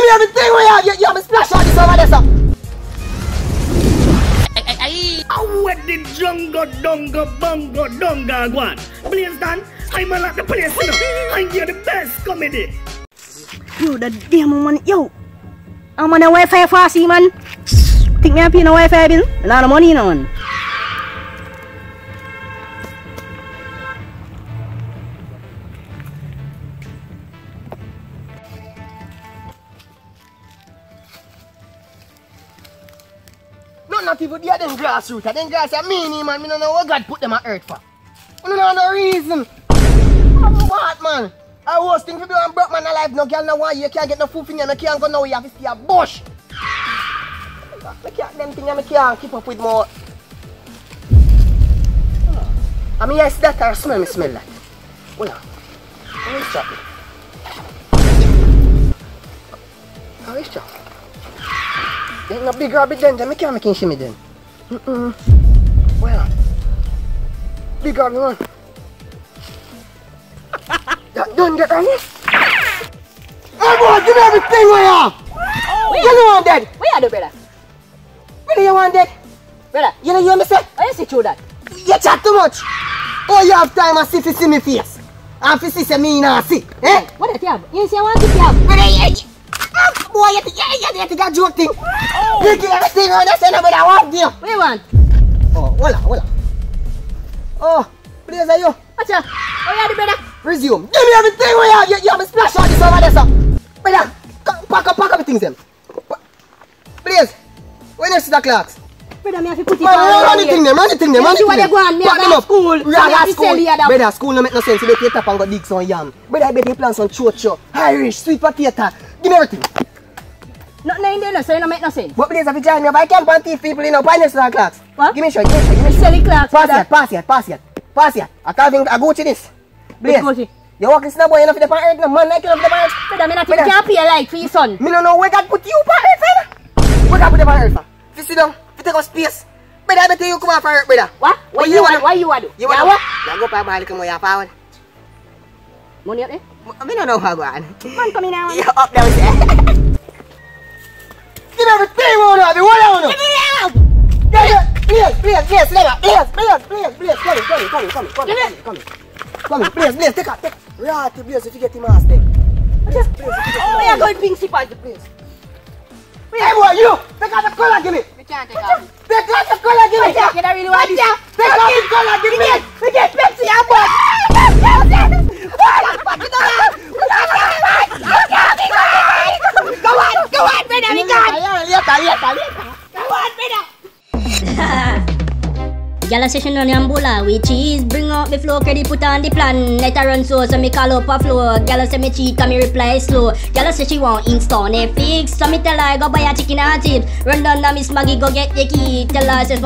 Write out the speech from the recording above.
me everything we have. You have me splash out this over there, sir. How wet the jungle, dunga, bungo, dunga, one. Blaze Dan, I'm a lot the place, you know. And you're the best comedy. Yo, the damn man, yo. I'm on the Wi-Fi fast, man. Think me happy in the Wi-Fi bill? A lot of money, you know, man. Not even there them grassroots. Them grass are meanie, man. Me don't know what God put them on earth for. I don't know no reason. What, man? I was thinking if you do broke man alive, no girl no one, you can't get no food in you, no can't go nowhere, you have to see a bush. I can't them things I can't keep up with more. I mean yes that I smell that. Hold on. How is that? How is that? There's no big rabbit then, I can't make him shimmy then. Well, big rabbit one. Don't get ready. Hey boy, give me everything we have. You know I'm dead. What you do, brother? What do you want dead? Brother, You know you me say? how you see through that? You chat too much. Oh, you have time and see me face. And if you see me not see. Eh? What you have? You say I want to have? Boy, you think a joke thing. You give everything on the side of I want you. What you want? Oh, hold on. Oh, please are you? What's up? What you do, brother? Resume. Give me everything we have. You have me splash out this over there, sir. Brother, pack up the things them. Please. When you see the clocks? Brother, me have to put it Man, on. run the thing them. You see what they go on, me Pack them have up. school. Raga school. Brother, school no make no sense. You better tap and go dig some yam. Brother, I bet you plant some chocho, Irish, sweet potato. Give me everything. Nothing in there, no, so you don't make no sense. But please, if you join me, if I can't thief people, you know, buy next to the clocks. What? Give me show. Selling clocks, brother. Pass it. I can't think I go to this. Please. Gucci. You walk this boy, you know, for the earth, no man like you know, for the earth. Brother, me not even can't pay a light for your son. Me don't know where God put you on earth, fella. Where God put you on earth, fella? If you sit down, if you take up space, brother, I better you come off earth, brother. What? What you want? What you want to do? You want what? to go back and come with your power. Money up there? I don't know how to go on. Man, come in now. You up there with it. Give me everything, what I do. Give me out! Please, take it. Right, please, if you get him ass there. Oh, we are going principal, please. Hey boy, you! Take out the color, give me! We can't take out. Take out the color, give me! You don't really want this. Take out the color, give me! We get Pepsi and bud. Go on, brother, we gone. Later. Go on, brother. Gyal session on Yambula with cheese. Bring out the flow, credit put on the plan. Let her run so me call up a flow. Gyal say me cheat, come me reply slow. Gyal say she want install Netflix. So me tell her go buy a chicken and chips. Run down to Miss Maggie, go get the key. Tell her say